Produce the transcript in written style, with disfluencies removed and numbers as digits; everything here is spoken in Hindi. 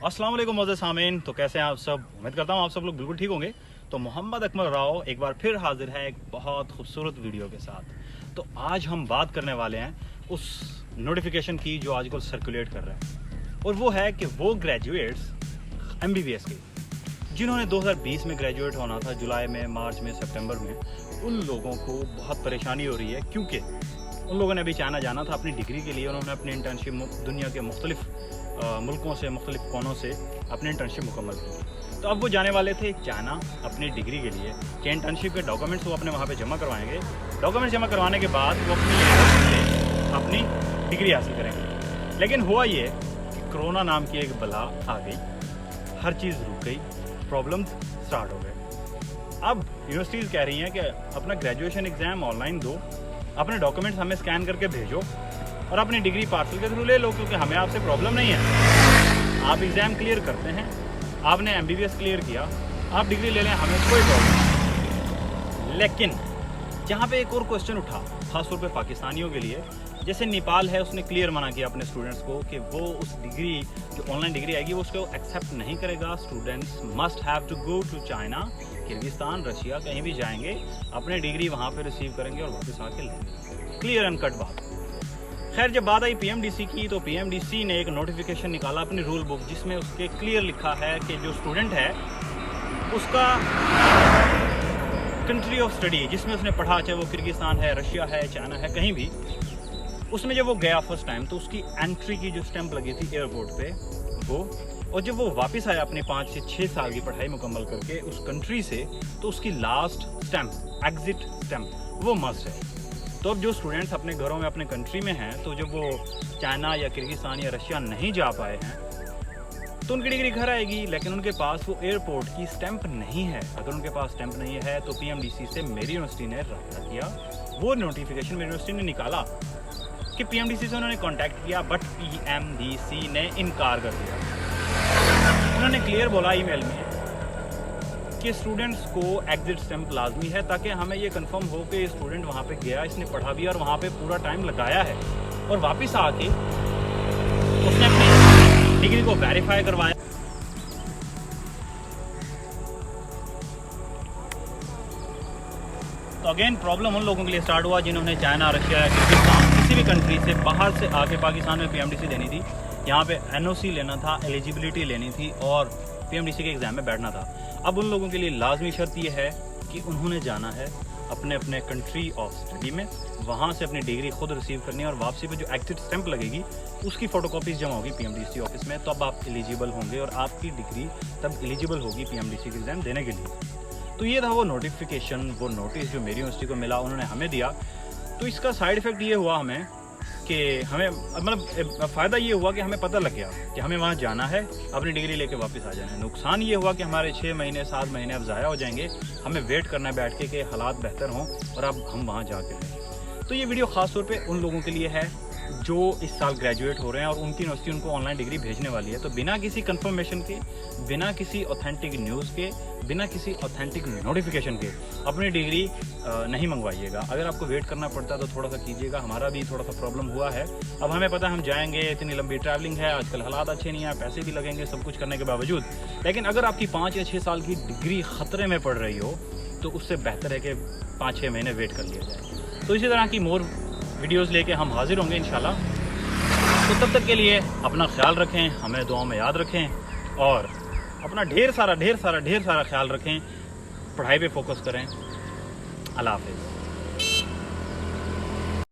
अस्सलाम वालेकुम मौजूद सामीन। तो कैसे हैं आप सब? उम्मीद करता हूँ आप सब लोग बिल्कुल ठीक होंगे। तो मोहम्मद अकमल राव एक बार फिर हाजिर है एक बहुत खूबसूरत वीडियो के साथ। तो आज हम बात करने वाले हैं उस नोटिफिकेशन की जो आजकल सर्कुलेट कर रहा है, और वो है कि वो ग्रेजुएट्स MBBS के जिन्होंने 2020 में ग्रेजुएट होना था, जुलाई में, मार्च में, सितंबर में, उन लोगों को बहुत परेशानी हो रही है क्योंकि उन लोगों ने अभी चाइना जाना था अपनी डिग्री के लिए। उन्होंने अपनी इंटर्नशिप दुनिया के मुख्तलिफ मुल्कों से, मुख्तलिफ कोनों से अपनी इंटर्नशिप मुकम्मल की। तो अब वो जाने वाले थे चाइना अपनी डिग्री के लिए कि इंटर्नशिप के डॉक्यूमेंट्स वो अपने वहाँ पे जमा करवाएंगे। डॉक्यूमेंट्स जमा करवाने के बाद वो अपनी डिग्री हासिल करेंगे। लेकिन हुआ ये कि कोरोना नाम की एक बला आ गई, हर चीज़ रुक गई, प्रॉब्लम्स स्टार्ट हो गए। अब यूनिवर्सिटीज़ कह रही हैं कि अपना ग्रेजुएशन एग्ज़ाम ऑनलाइन दो, अपने डॉक्यूमेंट्स हमें स्कैन करके भेजो और अपनी डिग्री पार्सल के थ्रू ले लो, क्योंकि हमें आपसे प्रॉब्लम नहीं है। आप एग्ज़ाम क्लियर करते हैं, आपने MBBS क्लियर किया, आप डिग्री ले लें, हमें कोई प्रॉब्लम नहीं। लेकिन जहाँ पे एक और क्वेश्चन उठा, खासतौर पे पाकिस्तानियों के लिए, जैसे नेपाल है, उसने क्लियर मना किया अपने स्टूडेंट्स को कि वो उस डिग्री जो ऑनलाइन डिग्री आएगी वो उसको एक्सेप्ट नहीं करेगा। Students must have to go to China, Kyrgyzstan, Russia, कहीं भी जाएंगे, अपने डिग्री वहाँ पे रिसीव करेंगे और वापस आके लेंगे। क्लियर एंड कट बात। खैर, जब बात आई PMDC की, तो PMDC ने एक नोटिफिकेशन निकाला अपनी रूल बुक, जिसमें उसके क्लियर लिखा है कि जो स्टूडेंट है उसका कंट्री ऑफ स्टडी जिसमें उसने पढ़ा, चाहे वो किर्गिस्तान है, रशिया है, चाइना है, कहीं भी, उसमें जब वो गया फर्स्ट टाइम तो उसकी एंट्री की जो स्टैंप लगी थी एयरपोर्ट पे वो, और जब वो वापस आया अपने 5 से 6 साल की पढ़ाई मुकम्मल करके उस कंट्री से, तो उसकी लास्ट स्टैंप, एग्जिट स्टैंप, वो मस्ट है। तो अब जो स्टूडेंट्स अपने घरों में, अपने कंट्री में हैं, तो जब वो चाइना या किर्गिस्तान या रशिया नहीं जा पाए हैं तो उनकी डिग्री घर आएगी, लेकिन उनके पास वो एयरपोर्ट की स्टैंप नहीं है। अगर उनके पास स्टैंप नहीं है तो PMDC से मेरी यूनिवर्सिटी ने रब्ता किया, वो नोटिफिकेशन मेरी यूनिवर्सिटी ने निकाला कि PMDC से उन्होंने कांटेक्ट किया, बट PMDC ने इनकार कर दिया। उन्होंने क्लियर बोला ईमेल में कि स्टूडेंट्स को एग्जिट स्टैंप लाजमी है, ताकि हमें ये कंफर्म हो कि स्टूडेंट वहाँ पे गया, इसने पढ़ा भी और वहाँ पे पूरा टाइम लगाया है, और वापस आके उसने अपनी डिग्री को वेरीफाई करवाया। तो अगेन प्रॉब्लम उन लोगों के लिए स्टार्ट हुआ जिन्होंने चाइना, रशिया, किर्गिस्तान, किसी भी कंट्री से बाहर से आके पाकिस्तान में PMDC देनी थी, यहाँ पे NOC लेना था, एलिजिबिलिटी लेनी थी और PMDC के एग्ज़ाम में बैठना था। अब उन लोगों के लिए लाजमी शर्त यह है कि उन्होंने जाना है अपने अपने कंट्री ऑफ स्टडी में, वहाँ से अपनी डिग्री खुद रिसीव करनी है, और वापसी पे जो एग्जिट स्टैंप लगेगी उसकी फ़ोटोकॉपीज़ जमा होगी PMDC ऑफिस में, तब आप एलिजिबल होंगे और आपकी डिग्री तब एलिजिबल होगी PMDC के एग्ज़ाम देने के लिए। तो ये था वो नोटिफिकेशन, वो नोटिस जो मेरी यूनिवर्सिटी को मिला, उन्होंने हमें दिया। तो इसका साइड इफ़ेक्ट ये हुआ हमें कि हमें, मतलब फ़ायदा ये हुआ कि हमें पता लग गया कि हमें वहाँ जाना है, अपनी डिग्री लेके वापस आ जाना है। नुकसान ये हुआ कि हमारे 6 महीने 7 महीने अब ज़ाया हो जाएंगे, हमें वेट करना है बैठ के कि हालात बेहतर हों और अब हम वहाँ जाके रहें। तो ये वीडियो ख़ास तौर पे उन लोगों के लिए है जो इस साल ग्रेजुएट हो रहे हैं और उनकी यूनिवर्सिटी उनको ऑनलाइन डिग्री भेजने वाली है। तो बिना किसी कंफर्मेशन के, बिना किसी ऑथेंटिक न्यूज़ के, बिना किसी ऑथेंटिक नोटिफिकेशन के अपनी डिग्री नहीं मंगवाइएगा। अगर आपको वेट करना पड़ता है तो थोड़ा सा कीजिएगा। हमारा भी थोड़ा सा प्रॉब्लम हुआ है। अब हमें पता है हम जाएंगे, इतनी लंबी ट्रैवलिंग है, आजकल हालात अच्छे नहीं है, पैसे भी लगेंगे सब कुछ करने के बावजूद। लेकिन अगर आपकी 5 या 6 साल की डिग्री ख़तरे में पड़ रही हो तो उससे बेहतर है कि 5-6 महीने वेट कर लिया जाए। तो इसी तरह की मोर वीडियोज़ लेके हम हाजिर होंगे इंशाल्लाह। तो तब तक के लिए अपना ख्याल रखें, हमें दुआओं में याद रखें और अपना ढेर सारा ख्याल रखें। पढ़ाई पे फोकस करें। अल्लाह हाफ़िज़।